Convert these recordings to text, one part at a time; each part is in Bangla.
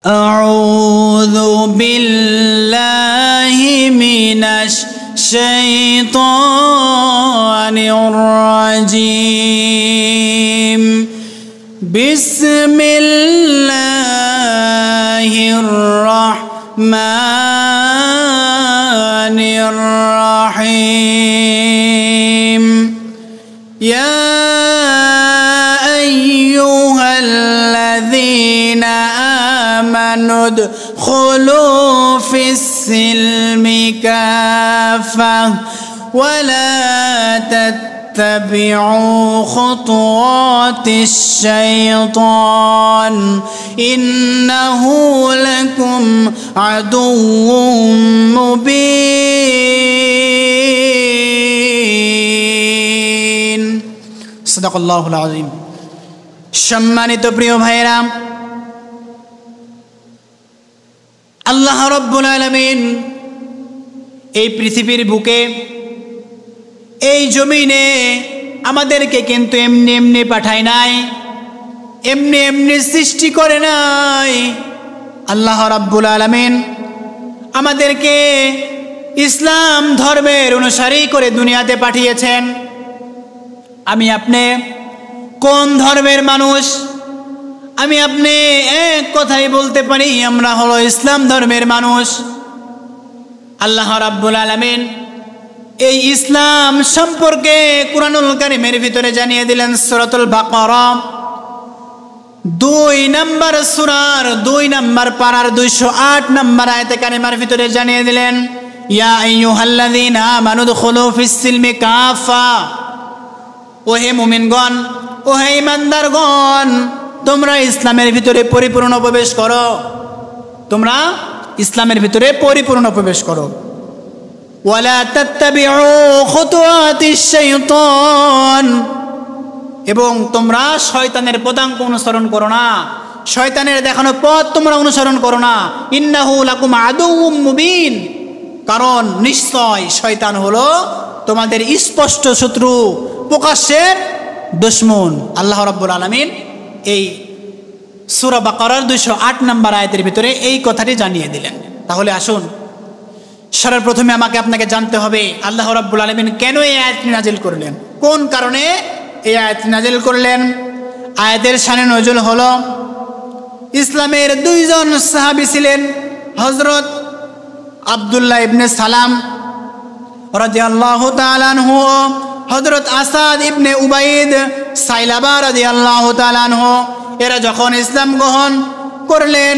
أعوذ بالله من الشيطان الرجيم بسم الله الرحمن الرحيم يا أيها الذين آمنوا ادخلوا في السلم كافة ولا تتبعوا خطوات الشيطان إنه لكم عدو مبين صدق الله العظيم সম্মানিত প্রিয় ভাইরা আল্লাহ রাব্বুল আলামিন এই পৃথিবীর বুকে এই জমিনে আমাদেরকে কিন্তু এমনি এমনি পাঠায় নাই, এমনি এমনি সৃষ্টি করে নাই। আল্লাহ রাব্বুল আলামিন আমাদেরকে ইসলাম ধর্মের অনুসারী করে দুনিয়াতে পাঠিয়েছেন। আমি আপনি কোন ধর্মের মানুষ? আমি আপনি এক কথাই বলতে পারি, আমরা হলো ইসলাম ধর্মের মানুষ। আল্লাহ রাব্বুল আলামিন এই ইসলাম সম্পর্কে কুরআনুল কারীমের ভিতরে জানিয়ে দিলেন সূরাতুল বাকারা 2 নম্বর সূরার 2 নম্বর পারার 208 নম্বর আয়াতে কারিমার ভিতরে জানিয়ে দিলেন ইয়া আইয়ুহাল্লাযীনা আমানু দুখুলু ফিস সিলমি কাফা, ওহে মুমিনগণ, ওহে ঈমানদারগণ, তোমরা ইসলামের ভিতরে পরিপূর্ণ প্রবেশ করো, তোমরা ইসলামের ভিতরে পরিপূর্ণ প্রবেশ করো। ওয়ালা তাত্তাবিউ খুতুওয়াতিশ শাইতান, এবং তোমরা শয়তানের পদাঙ্ক অনুসরণ করো না, শয়তানের দেখানো পথ তোমরা অনুসরণ করো না। ইন্নাহু লাকুম আদুউম মুবিন, কারণ নিশ্চয় শয়তান হলো তোমাদের স্পষ্ট শত্রু, প্রকাশ্যের দুশমন। আল্লাহ রাব্বুল আলামিন এই সূরা বাকারার 208 নম্বর আয়াতের ভিতরে এই কথাটি জানিয়ে দিলেন। তাহলে আসুন সর্বপ্রথমে আমাকে আপনাকে জানতে হবে আল্লাহ রাব্বুল আলামিন কেন এই আয়াতটি নাজিল করলেন, কোন কারণে এই আয়াতটি নাজিল করলেন। আয়াতের শানে নজুল হলো ইসলামের 2 জন সাহাবী ছিলেন, হযরত আব্দুল্লাহ ইবনে সালাম রাদিয়াল্লাহু তাআলা আনহু, হযরত আসাদ ইবনে উবাইদ সাইলাবা রাদিয়াল্লাহু তাআলা আনহু। এরা যখন ইসলাম গ্রহণ করলেন,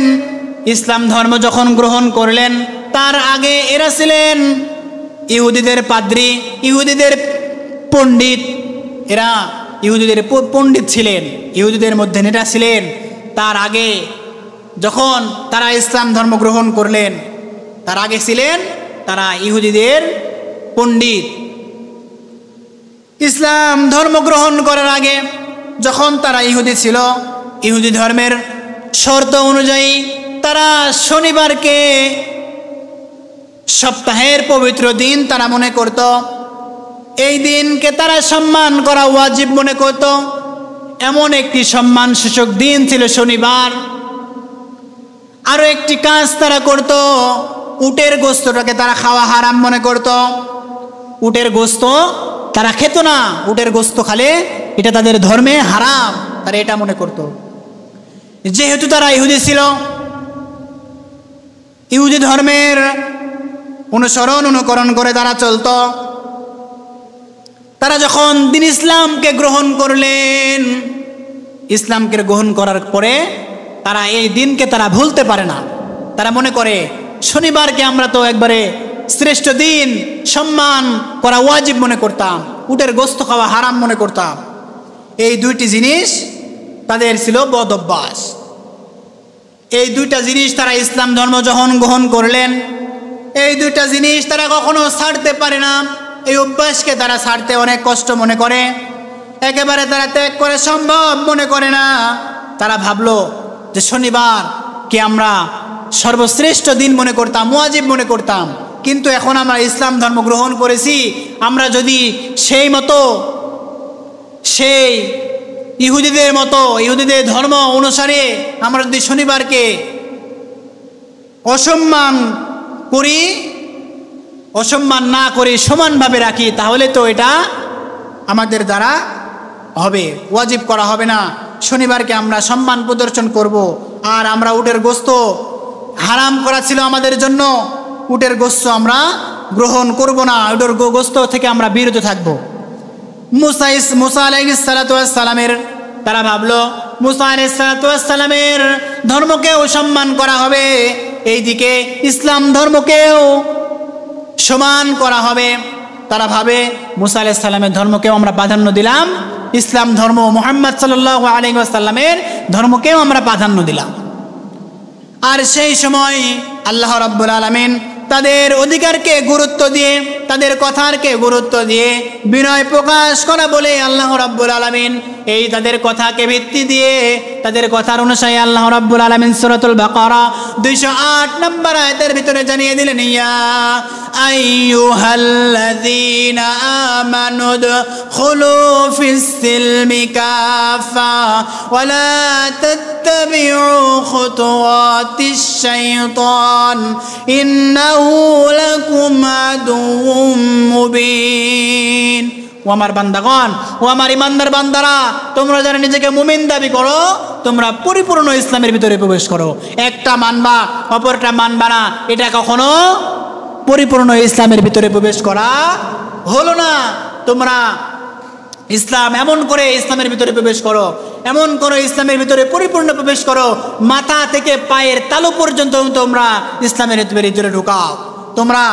ইসলাম ধর্ম যখন গ্রহণ করলেন, তার আগে এরা ছিলেন ইহুদিদের পাদ্রী, ইহুদিদের পণ্ডিত। এরা ইহুদিদের পণ্ডিত ছিলেন, ইহুদিদের মধ্যে নেতা ছিলেন। তার আগে যখন তারা ইসলাম ধর্ম গ্রহণ করলেন, তার আগে ছিলেন তারা ইহুদিদের পণ্ডিত। ইসলাম ধর্ম গ্রহণ করার আগে যখন তারা ইহুদি ছিল, ইহুদি ধর্মের শর্ত অনুযায়ী তারা শনিবারকে সপ্তাহের পবিত্র দিন তারা মনে করত, এই দিনকে তারা সম্মান করা ওয়াজিব মনে করত। এমন একটি সম্মান সূচক দিন ছিল শনিবার। আরো একটি কাজ তারা করত, উটের গোশতটাকে তারা খাওয়া হারাম মনে করত। উটের গোশত তারা খেত না, উটের গোশত খালে এটা তাদের ধর্মে হারাম, তারা এটা মনে করত। যেহেতু তারা ইহুদি ছিল, ইহুদি ধর্মের অনুকরণ করে তারা চলত। তারা যখন দিন ইসলামকে গ্রহণ করলেন, ইসলামকে গ্রহণ করার পরে তারা এই দিনকে তারা ভুলতে পারে না। তারা মনে করে শনিবারকে আমরা তো একবারে শ্রেষ্ঠ দিন, সম্মান করা ওয়াজিব মনে করতাম, উটের গোশত খাওয়া হারাম মনে করতাম। এই 2টি জিনিস তাদের ছিল বদ অভ্যাস। এই 2টা জিনিস তারা ইসলাম ধর্ম যখন গ্রহণ করলেন, এই 2টা জিনিস তারা কখনো ছাড়তে পারে না। এই অভ্যাসকে তারা ছাড়তে অনেক কষ্ট মনে করে, একেবারে তারা ত্যাগ করে সম্ভব মনে করে না। তারা ভাবলো যে শনিবার কে আমরা সর্বশ্রেষ্ঠ দিন মনে করতাম, ওয়াজিব মনে করতাম, কিন্তু এখন আমরা ইসলাম ধর্ম গ্রহণ করেছি, আমরা যদি সেই মতো সেই ইহুদিদের মতো ইহুদিদের ধর্ম অনুসারে আমরা যদি শনিবারকে অসম্মান করি, অসম্মান না করে সমানভাবে রাখি, তাহলে তো এটা আমাদের দ্বারা হবে, ওয়াজিব করা হবে না। শনিবারকে আমরা সম্মান প্রদর্শন করব, আর আমরা উটের গোশত হারাম করা ছিল আমাদের জন্য, উটের গোশত আমরা গ্রহণ করব না, উটের গোশত থেকে আমরা বিরত থাকব। মুসা আলাইহিস সালাতু ওয়াস সালামের তারা ভাবলো মুসা আলাইহিস সালাতু ওয়াস সালামের ধর্মকেও সম্মান করা হবে, এইদিকে ইসলাম ধর্মকেও সমান করা হবে। তারা ভাবে মুসা আলাইহিস সালামের ধর্মকেও আমরা প্রাধান্য দিলাম, ইসলাম ধর্ম মুহাম্মদ সাল্লাল্লাহু আলাইহি ওয়াসাল্লামের ধর্মকেও আমরা প্রাধান্য দিলাম। আর সেই সময় আল্লাহ রাব্বুল আলামিন তাদের অধিকারকে গুরুত্ব দিয়ে, তাদের কথারকে গুরুত্ব দিয়ে বিনয় প্রকাশ করা বলে আল্লাহ রাব্বুল আলামিন এই তাদের কথাকে ভিত্তি দিয়ে, তাদের কথার অনুসারে আল্লাহ রাব্বুল আলামিন সূরাতুল বাকারা 208 নম্বর আয়াতের ভিতরে জানিয়ে দিলেন, ইয়া আইয়ুহাল্লাযীনা আমানু দুখুলু ফিস সিলমি কাফা ওয়া লা তাত্তাবিউ খুতুওয়াতিশ শাইতান ইন্নাহু লাকুম আদুউম মুবিন। ও আমার বান্দাগণ, ও আমার ইমানদার বান্দারা, তোমরা যারা নিজেকে মুমিন দাবি করো, তোমরা পরিপূর্ণ ইসলামের ভিতরে প্রবেশ করো। একটা মানবা অপরটা মানবা না, এটা কখনো পরিপূর্ণ ইসলামের ভিতরে প্রবেশ করা হলো না। তোমরা ইসলাম এমন করে ইসলামের ভিতরে প্রবেশ করো, এমন করে ইসলামের ভিতরে পরিপূর্ণ প্রবেশ করো, মাথা থেকে পায়ের তালু পর্যন্ত তোমরা ইসলামের ভিতরে ঢুকাও। তোমরা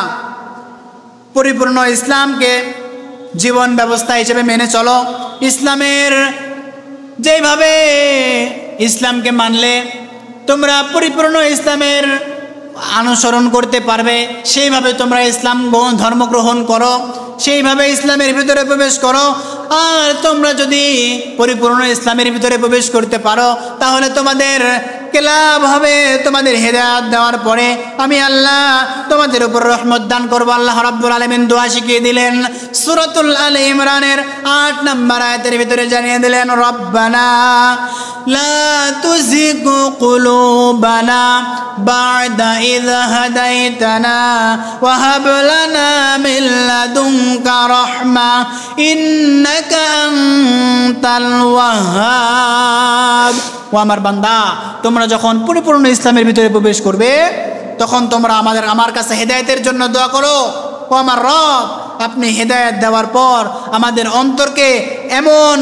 পরিপূর্ণ ইসলামকে জীবন ব্যবস্থা হিসেবে মেনে চলো। ইসলামের যেভাবে ইসলামকে মানলে তোমরা পরিপূর্ণ ইসলামের অনুসরণ করতে পারবে, সেইভাবে তোমরা ইসলাম ধর্ম গ্রহণ করো, সেইভাবে ইসলামের ভিতরে প্রবেশ করো। আর তোমরা যদি পরিপূর্ণ ইসলামের ভিতরে প্রবেশ করতে পারো, তাহলে তোমাদের লাভ হবে, তোমাদের হেদায়েত দেওয়ার পরে আমি আল্লাহ তোমাদের উপর রহমত দান করব। আল্লাহ রাব্বুল আলামিন দোয়া শিখিয়ে দিলেন, সূরাতুল আলে ইমরানের 8 নম্বর আয়াতের ভিতরে জানিয়ে দিলেন, রব্বানা লা তুযিগ কুলুবানা বা'দা ইয হাদাইতানা ওয়া হাব লানা মিন লাদুনকা রাহমা ইন্নাকা আনতাল ওয়াহ্হাব। ও আমার বান্দা, তোমরা যখন পরিপূর্ণ ইসলামের ভিতরে প্রবেশ করবে, তখন তোমরা আমার কাছে হেদায়েতের জন্য দোয়া করো। ও আমার রব, আপনি হেদায়েত দেওয়ার পর আমাদের অন্তরকে এমন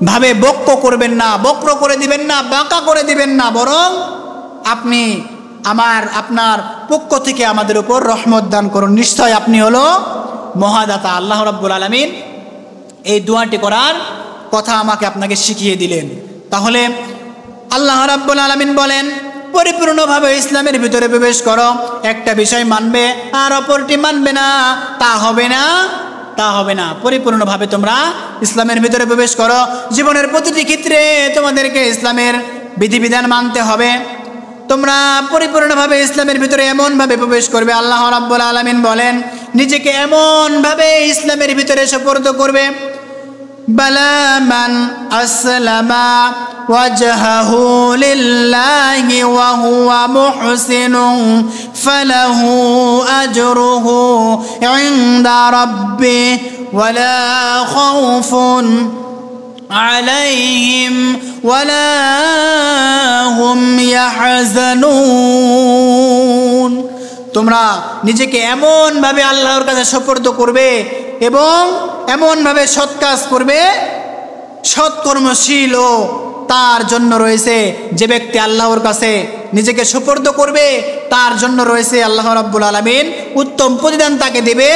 ভাবে বক্র করবেন না, বক্র করে দিবেন না, বাঁকা করে দিবেন না, বরং আপনি আপনার পক্ষ থেকে আমাদের উপর রহমত দান করুন। নিশ্চয় আপনি হলো মহাদাতা। আল্লাহ রাব্বুল আলামিন এই দোয়াটি করার কথা আমাকে আপনাকে শিখিয়ে দিলেন। তাহলে আল্লাহ রাব্বুল আলামিন বলেন, পরিপূর্ণভাবে ইসলামের ভিতরে প্রবেশ করো। একটা বিষয় মানবে আর অপরটি মানবে না, তা হবে না, তা হবে না। পরিপূর্ণভাবে তোমরা ইসলামের ভিতরে প্রবেশ করো। জীবনের প্রতিটি ক্ষেত্রে তোমাদেরকে ইসলামের বিধিবিধান মানতে হবে। তোমরা পরিপূর্ণভাবে ইসলামের ভিতরে এমনভাবে প্রবেশ করবে, আল্লাহ রাব্বুল আলামিন বলেন, নিজেকে এমনভাবে ইসলামের ভিতরে সুপর্দ করবে, বালা মান আসলামা ওয়াজহাহু লিল্লাহি ওয়া হুয়া মুহসিনুন ফালাহু আজরুহু ইনদা রাব্বিহি ওয়া লা খাউফুন আলাইহিম ওয়া লা হুম ইয়াহজানুন। তোমরা নিজেকে এমনভাবে আল্লাহর কাছে সুপর্দ করবে এবং এমনভাবে সৎ কাজ করবে, সৎকর্মশীল ও তার জন্য রয়েছে, যে ব্যক্তি আল্লাহর কাছে নিজেকে সুপর্দ করবে তার জন্য রয়েছে আল্লাহ রাব্বুল আলামিন উত্তম প্রতিদান তাকে দেবে।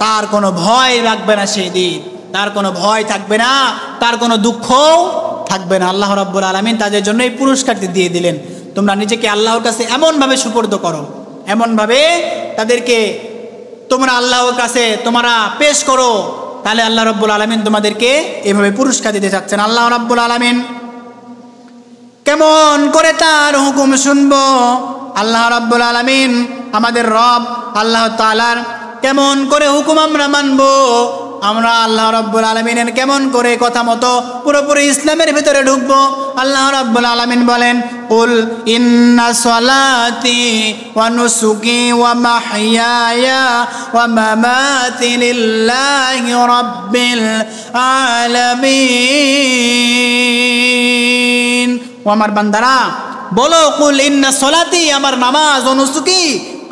তার কোনো ভয় লাগবে না, সেই দিন তার কোনো ভয় থাকবে না, তার কোনো দুঃখও থাকবে না। আল্লাহ রাব্বুল আলামিন তাদের জন্য এই পুরস্কারটি দিয়ে দিলেন। তোমরা নিজেকে আল্লাহর কাছে এমনভাবে সুপর্দ করো, এমনভাবে তাদেরকে তোমরা আল্লাহর কাছে তোমরা পেশ করো, তাহলে আল্লাহ রাব্বুল আলামিন তোমাদেরকে এভাবে পুরস্কার দিতে চাচ্ছেন। আল্লাহ রাব্বুল আলামিন কেমন করে তার হুকুম শুনবো? আল্লাহ রাব্বুল আলামিন আমাদের রব আল্লাহ তাআলার কেমন করে হুকুম আমরা মানবো? আমরা আল্লাহ রাব্বুল আলামিনের কেমন করে কথা মতো পুরোপুরি ইসলামের ভিতরে ঢুকবো। আল্লাহ রাব্বুল আলামিন বলেন, কুল ইন্না সলাতি ওয়া নুসুকি ওয়া মাহইয়ায়া ওয়া মামাতি লিল্লাহি রাব্বিল আলামিন। ও আমার বান্দারা বলো, কুল ইন্না সলাতি, আমার নামাজ, ও নুসুকি,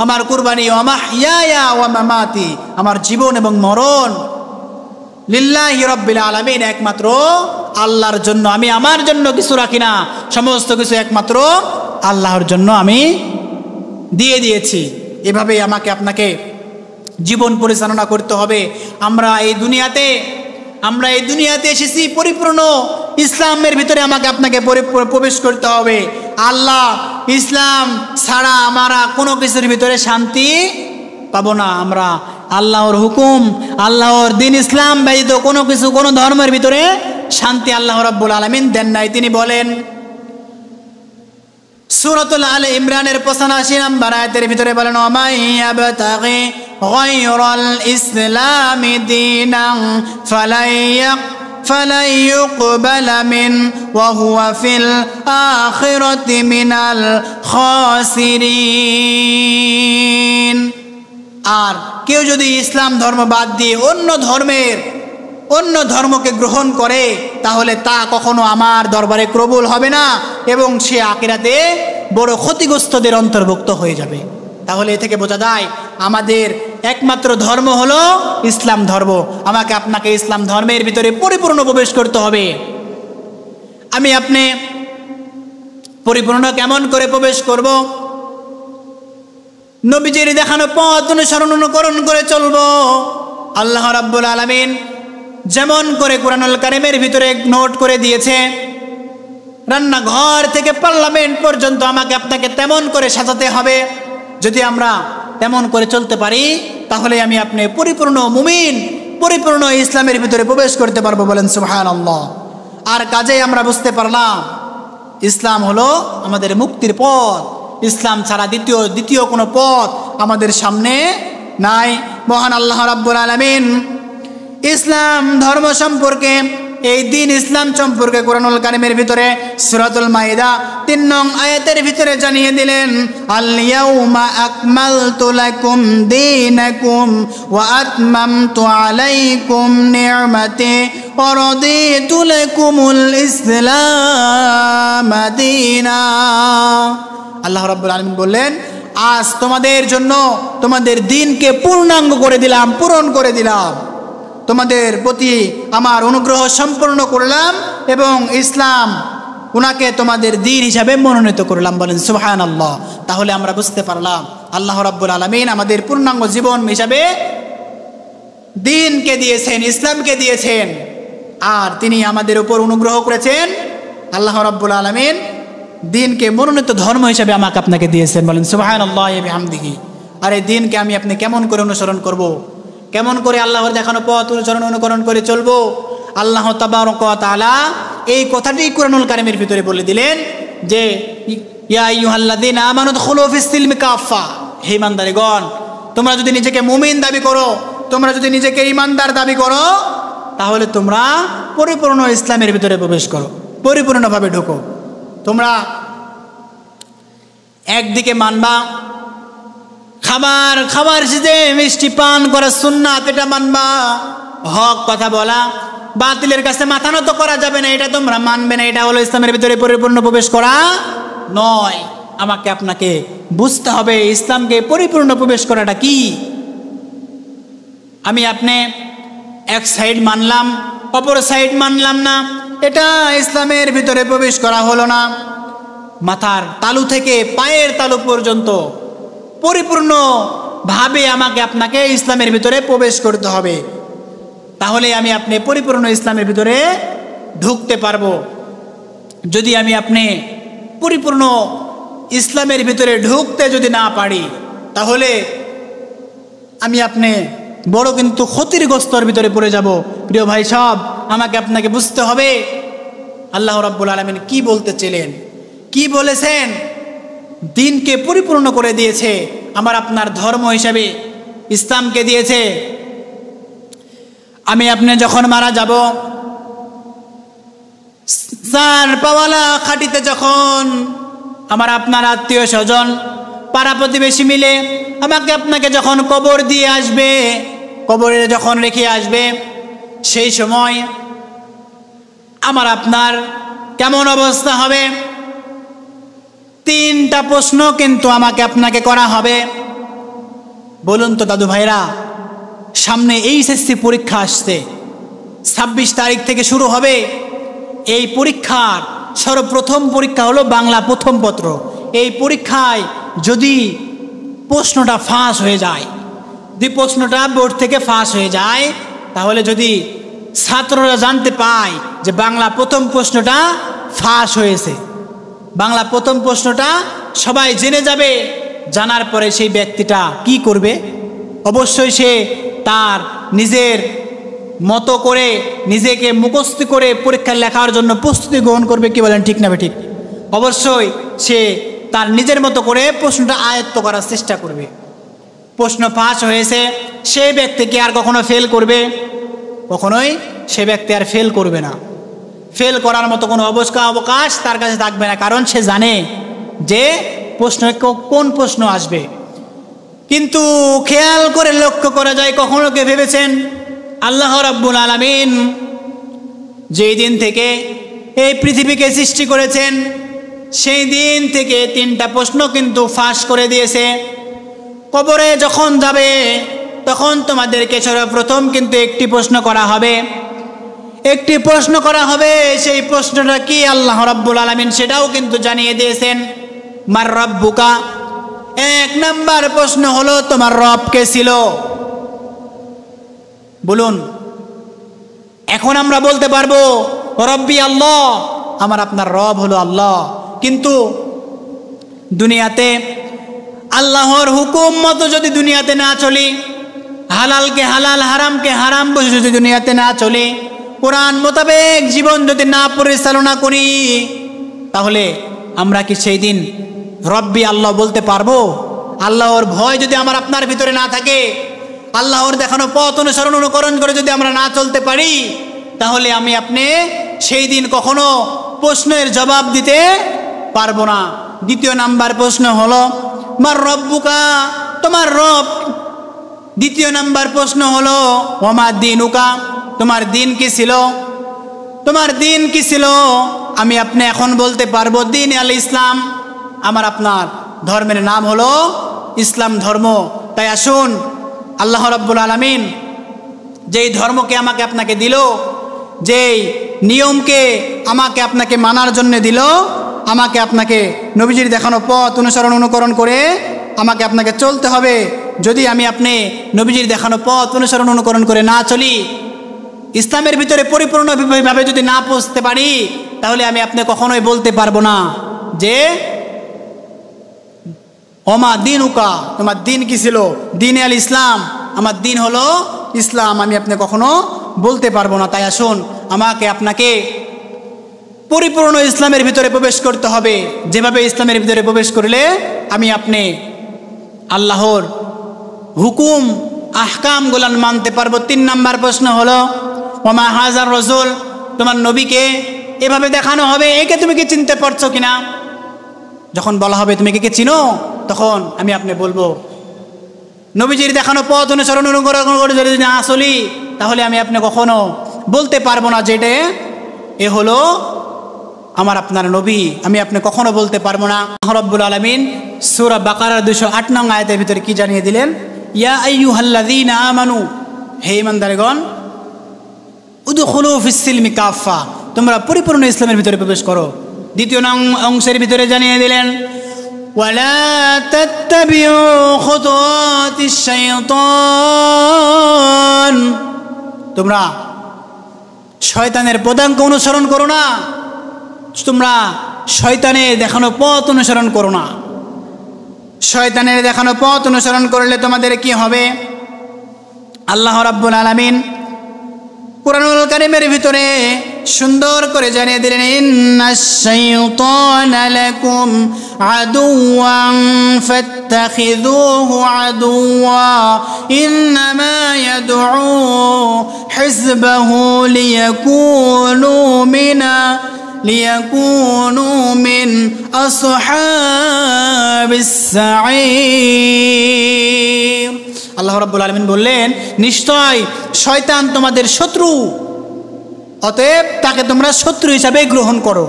আমার কুরবানি, ওয়া মাহইয়ায়া ওয়া মামাতি, আমার জীবন এবং মরণ, লিল্লাহি রাব্বিল আলামিন, একমাত্র আল্লাহর জন্য। আমি আমার জন্য কিছু রাখি না, সমস্ত কিছু একমাত্র আল্লাহর জন্য আমি দিয়ে দিয়েছি। এভাবেই আমাকে আপনাকে জীবন পরিচালনা করতে হবে। আমরা এই দুনিয়াতে এসেছি পরিপূর্ণ ইসলামের ভিতরে আমাকে আপনাকে প্রবেশ করতে হবে। আল্লাহ ইসলাম ছাড়া আমরা কোনো কিছুর ভিতরে শান্তি পাবো না। আমরা আল্লাহর হুকুম, আল্লাহর দিন ইসলাম ব্যতীত কোনো কিছু, কোনো ধর্মের ভিতরে শান্তি আল্লাহ রাব্বুল আলামিন দেন নাই। তিনি বলেন সূরাতুল আলে ইমরানের 85 নম্বর আয়াতের ভিতরে বলেন, ওয়ামাইয়াবতাগি গায়রাল ইসলামি দীনান ফালাই ইউকবালা মিন ওয়া হুয়া ফিল আখিরাতি মিনাল খাসিরিন। আর কেউ যদি ইসলাম ধর্ম বাদ দিয়ে অন্য ধর্মকে গ্রহণ করে, তাহলে তা কখনো আমার দরবারে কবুল হবে না এবং সে আখিরাতে বড় ক্ষতিগ্রস্তদের অন্তর্ভুক্ত হয়ে যাবে। তাহলে এ থেকে বোঝা যায় আমাদের একমাত্র ধর্ম হলো ইসলাম ধর্ম। আমাকে আপনাকে ইসলাম ধর্মের ভিতরে পরিপূর্ণ প্রবেশ করতে হবে। আমি আপনি পরিপূর্ণ কেমন করে প্রবেশ করব? নবীজির দেখানো পথ অনুকরণ করে চলবো। আল্লাহ রাব্বুল আলামিন যেমন করে কুরআনুল কারীমের ভিতরে নোট করে দিয়েছে, রান্নাঘর থেকে পার্লামেন্ট পর্যন্ত আমাকে আপনাকে তেমন করে সাজাতে হবে। যদি আমরা তেমন করে চলতে পারি, তাহলে আমি আপনি পরিপূর্ণ মুমিন, পরিপূর্ণ ইসলামের ভিতরে প্রবেশ করতে পারবো। বলেন সুবহানাল্লাহ। আর কাজে আমরা বুঝতে পারলাম ইসলাম হলো আমাদের মুক্তির পথ। ইসলাম ছাড়া দ্বিতীয় কোনো পথ আমাদের সামনে নাই। মহান আল্লাহ রাব্বুল আলামিন ইসলাম ধর্ম সম্পর্কে, এই দিন ইসলাম সম্পর্কে কুরআনুল কারীমের ভিতরে সূরাতুল মাইদা 3 নং আয়াতের ভিতরে জানিয়ে দিলেন, আল ইয়াউমা আকমালতু লাকুম দীনাকুম ওয়া আতমামতু আলাইকুম নি'মাতি ওয়া রাদিতু লাকুমুল ইসলাম দীনা। আল্লাহ রাব্বুল আলামিন বললেন, আজ তোমাদের জন্য তোমাদের দিনকে পূর্ণাঙ্গ করে দিলাম, পূরণ করে দিলাম, তোমাদের প্রতি আমার অনুগ্রহ সম্পূর্ণ করলাম এবং ইসলাম উনাকে তোমাদের দিন হিসাবে মনোনীত করলাম। বলেন সুবহানাল্লাহ। তাহলে আমরা বুঝতে পারলাম আল্লাহ রাব্বুল আলামিন আমাদের পূর্ণাঙ্গ জীবন হিসাবে দিনকে দিয়েছেন, ইসলামকে দিয়েছেন। আর তিনি আমাদের উপর অনুগ্রহ করেছেন। আল্লাহ রাব্বুল আলামিন দিনকে মনোনীত ধর্ম হিসাবে আমাকে আপনাকে দিয়েছেন। বলেন সুবহানাল্লাহি ওয়া বিহামদিহি। আর এই দিনকে আমি আপনি কেমন করে অনুসরণ করব? কেমন করে আল্লাহর দেখানো পথ অনুকরণ করে চলবো? আল্লাহ তাবারক ওয়া তাআলা এই কথাটি কুরআনুল কারীমের ভিতরে বলে দিলেন যে, ইয়া আইয়ুহাল্লাযীনা আমানু দুখুলু ফিস-সিলমি কাফা। হে ঈমানদারগণ, তোমরা যদি নিজেকে মুমিন দাবি করো, তোমরা যদি নিজেকে ঈমানদার দাবি করো, তাহলে তোমরা পরিপূর্ণ ইসলামের ভিতরে প্রবেশ করো, পরিপূর্ণভাবে ঢোকো। তোমরা একদিকে মানবা খাবার সিজে মিষ্টি পান করা সুন্নাত, এটা মানবা। হক কথা বলা, বাতিলের কাছে মাথা নত করা যাবে না, এটা তোমরা মানবে না। এটা হলো ইসলামের ভিতরে পরিপূর্ণ প্রবেশ করা নয়। আমাকে আপনাকে বুঝতে হবে ইসলামকে পরিপূর্ণ প্রবেশ করাটা কি। আমি আপনি এক সাইড মানলাম, অপর সাইড মানলাম না, এটা ইসলামের ভিতরে প্রবেশ করা হলো না। মাথার তালু থেকে পায়ের তালু পর্যন্ত পরিপূর্ণভাবে আমাকে আপনাকে ইসলামের ভিতরে প্রবেশ করতে হবে। তাহলে আমি আপনি পরিপূর্ণ ইসলামের ভিতরে ঢুকতে পারবো। যদি আমি আপনি পরিপূর্ণ ইসলামের ভিতরে ঢুকতে যদি না পারি, তাহলে আমি আপনি বড় কিন্তু ক্ষতিগ্রস্তর ভিতরে পড়ে যাব। প্রিয় ভাই সব, আমাকে আপনাকে বুঝতে হবে আল্লাহ রাব্বুল আলামিন কি বলতে ছিলেন, কি বলেছেন। দিনকে পরিপূর্ণ করে দিয়েছে, আমার আপনার ধর্ম হিসাবে ইসলামকে দিয়েছে। আমি আপনি যখন মারা যাব, চার পাওয়ালা খাটিতে যখন আমার আপনার আত্মীয় স্বজন পাড়া প্রতিবেশী মিলে আমাকে আপনাকে যখন কবর দিয়ে আসবে, কবরে যখন রেখে আসবে, সেই সময় আমার আপনার কেমন অবস্থা হবে? তিনটা প্রশ্ন কিন্তু আমাকে আপনাকে করা হবে। বলুন তো দাদু ভাইরা, সামনে এইচএসসি পরীক্ষা আসছে, 26 তারিখ থেকে শুরু হবে। এই পরীক্ষার সর্বপ্রথম পরীক্ষা হলো বাংলা প্রথম পত্র। এই পরীক্ষায় যদি প্রশ্নটা ফাঁস হয়ে যায়, যদি প্রশ্নটা বোর্ড থেকে ফাঁস হয়ে যায়, তাহলে যদি ছাত্ররা জানতে পায় যে বাংলা প্রথম প্রশ্নটা ফাঁস হয়েছে, বাংলা প্রথম প্রশ্নটা সবাই জেনে যাবে, জানার পরে সেই ব্যক্তিটা কি করবে? অবশ্যই সে তার নিজের মতো করে নিজেকে মুখস্থ করে পরীক্ষা লেখার জন্য প্রস্তুতি গ্রহণ করবে। কি বলেন, ঠিক না ঠিক? অবশ্যই সে তার নিজের মতো করে প্রশ্নটা আয়ত্ত করার চেষ্টা করবে। প্রশ্ন ফাঁস হয়েছে, সেই ব্যক্তিকে আর কখনো ফেল করবে? কখনোই সে ব্যক্তি আর ফেল করবে না। ফেল করার মতো কোনো অবকাশ তার কাছে থাকবে না, কারণ সে জানে যে প্রশ্ন কোন প্রশ্ন আসবে। কিন্তু খেয়াল করে লক্ষ্য করা যায়, কখনো কে ভেবেছেন আল্লাহ রাব্বুল আলামিন যেই দিন থেকে এই পৃথিবীকে সৃষ্টি করেছেন, সেই দিন থেকে তিনটা প্রশ্ন কিন্তু ফাঁস করে দিয়েছে। কবরে যখন যাবে তখন তোমাদেরকে সর্বপ্রথম কিন্তু একটি প্রশ্ন করা হবে, একটি প্রশ্ন করা হবে। সেই প্রশ্নটা কি আল্লাহ রাব্বুল আলামিন সেটাও কিন্তু জানিয়ে দিয়েছেন। মার রব্বুকা, এক নাম্বার প্রশ্ন হলো তোমার রব কে ছিল? বলুন, এখন আমরা বলতে পারবো রব্বি আল্লাহ, আমার আপনার রব হলো আল্লাহ, কিন্তু দুনিয়াতে আল্লাহর হুকুম মতো যদি দুনিয়াতে না চলি, হালালকে হালাল হারামকে হারাম বুঝে যদি দুনিয়াতে না চলি, কোরআন মোতাবেক জীবন যদি না পরিচালনা করি, তাহলে আমরা কি সেই দিন রব্বি আল্লাহ বলতে পারবো? আল্লাহর ভয় যদি আমার আপনার ভিতরে না থাকে, আল্লাহর দেখানো পথ অনুসরণ অনুকরণ করে যদি আমরা না চলতে পারি, তাহলে আমি আপনি সেই দিন কখনো প্রশ্নের জবাব দিতে পারবো না। দ্বিতীয় নাম্বার প্রশ্ন হলো মার রব্বুকা, তোমার রব। দ্বিতীয় নাম্বার প্রশ্ন হলো ওমা দিনুকা, তোমার দিন কি ছিল? তোমার দিন কি ছিল? আমি আপনি এখন বলতে পারবো দিন আল ইসলাম, আমার আপনার ধর্মের নাম হলো ইসলাম ধর্ম। তাই আসুন, আল্লাহ রাব্বুল আলামিন যেই ধর্মকে আমাকে আপনাকে দিল, যেই নিয়মকে আমাকে আপনাকে মানার জন্য দিল, আমাকে আপনাকে নবীজির দেখানো পথ অনুসরণ অনুকরণ করে আমাকে আপনাকে চলতে হবে। যদি আমি আপনি নবীজির দেখানো পথ অনুসরণ অনুকরণ করে না চলি, ইসলামের ভিতরে পরিপূর্ণভাবে যদি না পৌঁছতে পারি, তাহলে আমি আপনি কখনোই বলতে পারবো না যে ওমা দিনুকা, তোমার দিন কি ছিল? দিন আল ইসলাম, আমার দিন হলো ইসলাম, আমি আপনি কখনো বলতে পারবো না। তাই আসুন, আমাকে আপনাকে পরিপূর্ণ ইসলামের ভিতরে প্রবেশ করতে হবে, যেভাবে ইসলামের ভিতরে প্রবেশ করলে আমি আপনি আল্লাহর হুকুম আহকামগুলান মানতে পারবো। 3 নাম্বার প্রশ্ন হলো ওমা হাজার রসুল, তোমার নবীকে এভাবে দেখানো হবে, একে তুমি কি চিনতে পারছো কিনা? যখন বলা হবে তুমি কে চিনো, তখন আমি আপনি বলবো নবীজির দেখানো পথ অনুসরণ অনুকরণ করে যদি না চলি, তাহলে আমি আপনি কখনো বলতে পারবো না যেটা এ হলো আমার আপনার নবী, আমি আপনি কখনো বলতে পারবো না। রব্বুল আলামিন সূরা বাকারার 208 নং আয়াতের ভিতরে কি জানিয়ে দিলেন? ইয়া আইয়ুহাল্লাযীনা আমানু, হে ঈমানদারগণ, উদখুলু ফিস সিলমি কাফা, তোমরা পরিপূর্ণ ইসলামের ভিতরে প্রবেশ করো। দ্বিতীয় অংশের ভিতরে জানিয়ে দিলেন ওয়ালা তাত্তাবিউ খুতুওয়াতিশ শাইতান, তোমরা শয়তানের পদাঙ্ক অনুসরণ করো না, তোমরা শয়তানের দেখানো পথ অনুসরণ করো না। শয়তানের দেখানো পথ অনুসরণ করলে তোমাদের কি হবে? আল্লাহ রাব্বুল আলামিন কুরআনুল কারীমের ভিতরে সুন্দর করে জানিয়ে দিলেন, ইন্নাশ শাইতানা লাকুম আদুওয়ান ফাত্তাখিযুহু আদুওয়া ইন্নামা ইয়াদউ হিজবাহু লিয়াকুনু মিন আসহাবিস সাঈর। আল্লাহ রাব্বুল আলামিন বললেন, নিশ্চয় শয়তান তোমাদের শত্রু, অতএব তাকে তোমরা শত্রু হিসাবে গ্রহণ করো।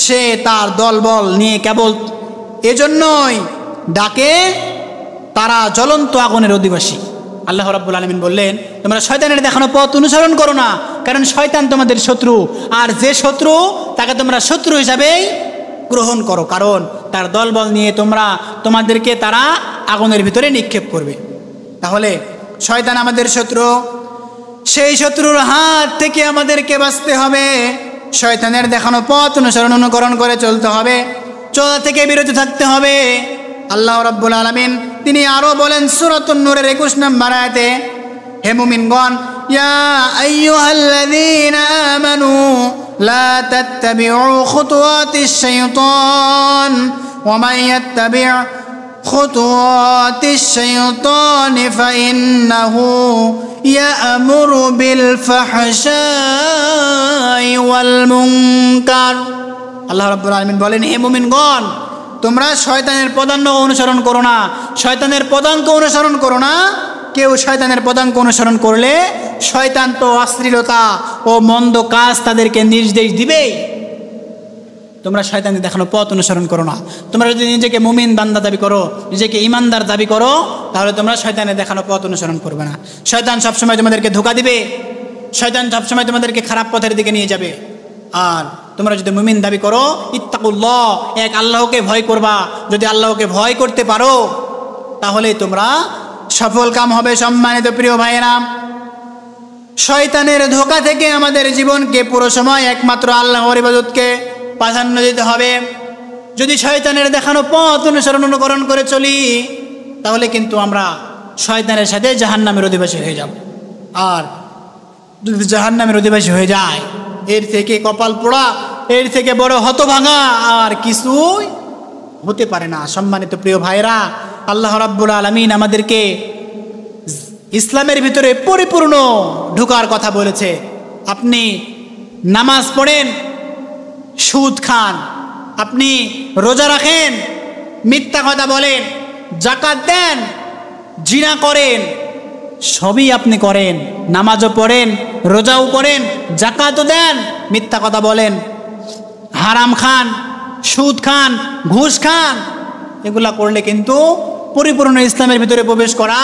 সে তার দলবল নিয়ে কেবল এজন্যই ডাকে তারা জ্বলন্ত আগুনের অধিবাসী। আল্লাহ রাব্বুল আলামিন বললেন, তোমরা শয়তানের দেখানো পথ অনুসরণ করো না, কারণ শয়তান তোমাদের শত্রু, আর যে শত্রু তাকে তোমরা শত্রু হিসাবেই গ্রহণ করো, কারণ তার দলবল নিয়ে তোমাদেরকে তারা আগুনের ভিতরে নিক্ষেপ করবে। তাহলে শয়তান আমাদের শত্রু, সেই শত্রুর হাত থেকে আমাদেরকে বাঁচতে হবে। শয়তানের দেখানো পথ অনুকরণ করে চলতে হবে, চলা থেকে বিরত থাকতে হবে। আল্লাহ রাব্বুল আলামিন তিনি আরো বলেন সূরাতুন নূরের 21 নম্বর আয়াতে, হে মুমিনগণ, ইয়া আইয়ুহাল্লাযীনা আমানু লা তাত্তাবিউ খুতুওয়াতিশ শাইতান ওয়া মান ইয়াত্তাবি' খুতুওয়াতিশ শাইতান ফাইন্নাহু ইয়া'মুরু বিল ফাহশাই ওয়াল মুনকার। আল্লাহ রাব্বুল আলামিন বলেন, হে মুমিনগণ, তোমরা শয়তানের পদাঙ্ক অনুসরণ করো না, শয়তানের পদাঙ্ক অনুসরণ করো না। কেউ শয়তানের পদাঙ্ক অনুসরণ করলে শয়তান তো অশ্লীলতা ও মন্দ কাজ তাদেরকে নির্দেশ দিবেই। তোমরা শয়তানের দেখানো পথ অনুসরণ করো না। তোমরা যদি নিজেকে মুমিন বান্দা দাবি করো, নিজেকে ইমানদার দাবি করো, তাহলে তোমরা শয়তানের দেখানো পথ অনুসরণ করবে না। শয়তান সবসময় তোমাদেরকে ধোঁকা দিবে, শয়তান সবসময় তোমাদেরকে খারাপ পথের দিকে নিয়ে যাবে। আর তোমরা যদি মুমিন দাবি করো, ইত্তাকুল্লাহ, এক আল্লাহকে ভয় করবা। যদি আল্লাহকে ভয় করতে পারো তাহলে তোমরা সফল কাম হবে। সম্মানিত প্রিয় ভাইয়েরা, শয়তানের ধোঁকা থেকে আমাদের জীবনকে পুরো সময় একমাত্র আল্লাহর ইবাদতকে প্রাধান্য দিতে হবে। যদি শয়তানের দেখানো পথ অনুকরণ করে চলি, তাহলে কিন্তু আমরা শয়তানের সাথে জাহান্নামের অধিবাসী হয়ে যাব। আর যদি জাহান্নামের অধিবাসী হয়ে যায়, এর থেকে কপাল পোড়া, এর থেকে বড় হতভাঙা আর কিছুই হতে পারে না। সম্মানিত প্রিয় ভাইরা, আল্লাহ রাব্বুল আলামিন আমাদেরকে ইসলামের ভিতরে পরিপূর্ণ ঢোকার কথা বলেছে। আপনি নামাজ পড়েন, সুদ খান, আপনি রোজা রাখেন, মিথ্যা কথা বলেন, যাকাত দেন, জিনা করেন, সবই আপনি করেন, নামাজও পড়েন, রোজাও করেন, যাকাতও দেন, মিথ্যা কথা বলেন, হারাম খান, সুদ খান, ঘুষ খান, এগুলা করলে কিন্তু পরিপূর্ণ ইসলামের ভিতরে প্রবেশ করা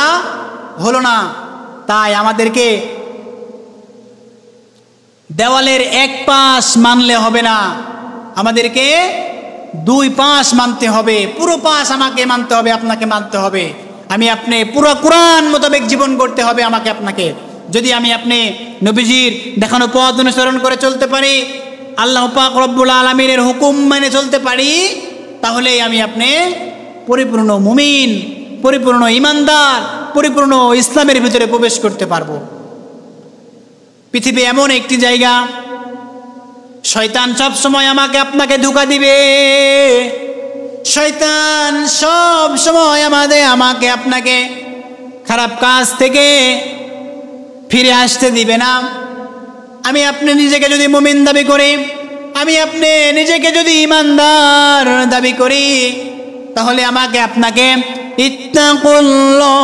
হলো না। তাই আমাদেরকে দেওয়ালের এক পাশ মানলে হবে না, আমাদেরকে দুই পাশ মানতে হবে। পুরো পাশ আমাকে মানতে হবে, আপনাকে মানতে হবে। আপনি পুরো কোরআন মোতাবেক জীবন করতে হবে আমাকে আপনাকে। যদি আপনি নবীজির দেখানো পথ অনুসরণ করে চলতে পারি, আল্লাহ পাক রব্বুল আলামিনের হুকুম মেনে চলতে পারি, তাহলেই আপনি পরিপূর্ণ মুমিন, পরিপূর্ণ ইমানদার, পরিপূর্ণ ইসলামের ভিতরে প্রবেশ করতে পারবো। পৃথিবী এমন একটি জায়গা, শয়তান সব সময় আমাকে আপনাকে ধোঁকা দিবে। শয়তান সব সময় আমাকে আপনাকে খারাপ কাজ থেকে ফিরে আসতে দিবে না। আপনি নিজেকে যদি মুমিন দাবি করি, আপনি নিজেকে যদি ইমানদার দাবি করি, তাহলে আমাকে আপনাকে ইত্তাকুল্লাহ,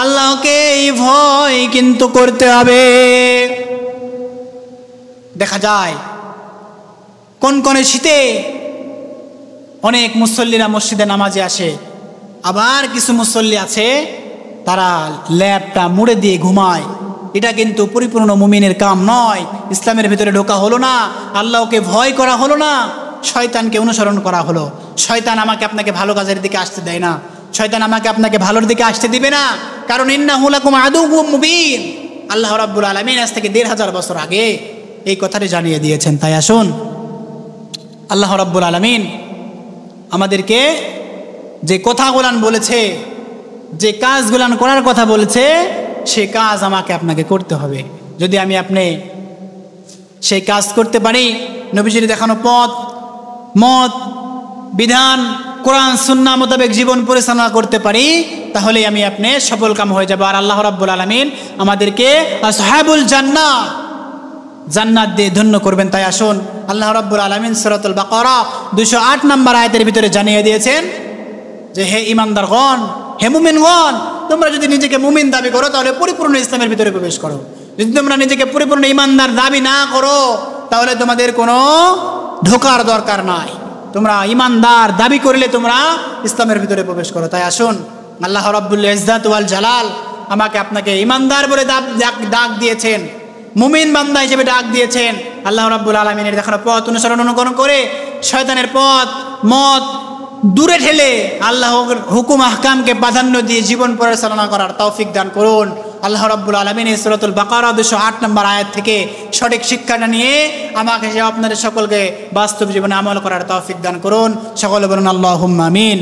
আল্লাহকে ভয় কিন্তু করতে হবে। দেখা যায় কোন শীতে অনেক মুসল্লিরা মসজিদে নামাজে আসে, আবার কিছু মুসল্লি আছে তারা ল্যাপটা মুড়ে দিয়ে ঘুমায়। এটা কিন্তু পরিপূর্ণ মুমিনের কাম নয়। ইসলামের ভিতরে ঢোকা হলো না, আল্লাহকে ভয় করা হলো না, শয়তানকে অনুসরণ করা হলো। শয়তান আমাকে আপনাকে ভালো কাজের দিকে আসতে দেয় না, শয়তান আমাকে আপনাকে ভালোর দিকে আসতে দিবে না, কারণ ইন্নাহু লাকুম আদুউম মুবিন। আল্লাহ রাব্বুল আলামিন আজ থেকে ১৫০০ বছর আগে এই কথাটি জানিয়ে দিয়েছেন। তাই আসুন, আল্লাহ রাব্বুল আলামিন আমাদেরকে যে কথাগুলান বলেছে, যে কাজগুলান করার কথা বলেছে, সেই কাজ আমাকে আপনাকে করতে হবে। যদি আমি আপনি সেই কাজ করতে পারি, নবীজির দেখানো পথ মত বিধান কোরআন সুন্নাহ মোতাবেক জীবন পরিচালনা করতে পারি, তাহলে আমি আপনি সফল কাম হয়ে যাব। আর আল্লাহ রাব্বুল আলামিন আমাদেরকে আসহাবুল জান্নাত দিয়ে ধন্য করবেন। তাই আসুন, আল্লাহ রাব্বুল আলামিন সূরাতুল বাকারা 208 নম্বর আয়াতের ভিতরে জানিয়ে দিয়েছেন যে হে ঈমানদারগণ, হে মুমিনগণ, তোমরা যদি নিজেকে মুমিন দাবি করো তাহলে পরিপূর্ণ ইসলামের ভিতরে প্রবেশ করো। যদি তোমরা নিজেকে পরিপূর্ণ ঈমানদার দাবি না করো তাহলে তোমাদের কোনো ঢোকার দরকার নাই। তোমরা ঈমানদার দাবি করলে তোমরা ইসলামের ভিতরে প্রবেশ করো। তাই আসুন, আল্লাহ রাব্বুল ইজ্জাত ওয়াল জালাল আমাকে আপনাকে ঈমানদার বলে ডাক দিয়েছেন, মুমিন বান্দা হিসেবে ডাক দিয়েছেন। আল্লাহ রাব্বুল আলামিনের দেখানো পথ অনুকরণ করে শয়তানের পথ মত দূরে ঠেলে আল্লাহর হুকুম আহকামকে প্রাধান্য দিয়ে জীবন পরিচালনা করার তৌফিক দান করুন। আল্লাহ রাব্বুল আলামিন এই সূরাতুল বাকারা 208 নম্বর আয়াত থেকে সঠিক শিক্ষাটা নিয়ে আমাকে আপনাদের সকলকে বাস্তব জীবনে আমল করার তৌফিক দান করুন। সকলে বলুন আল্লাহুম্মা আমিন।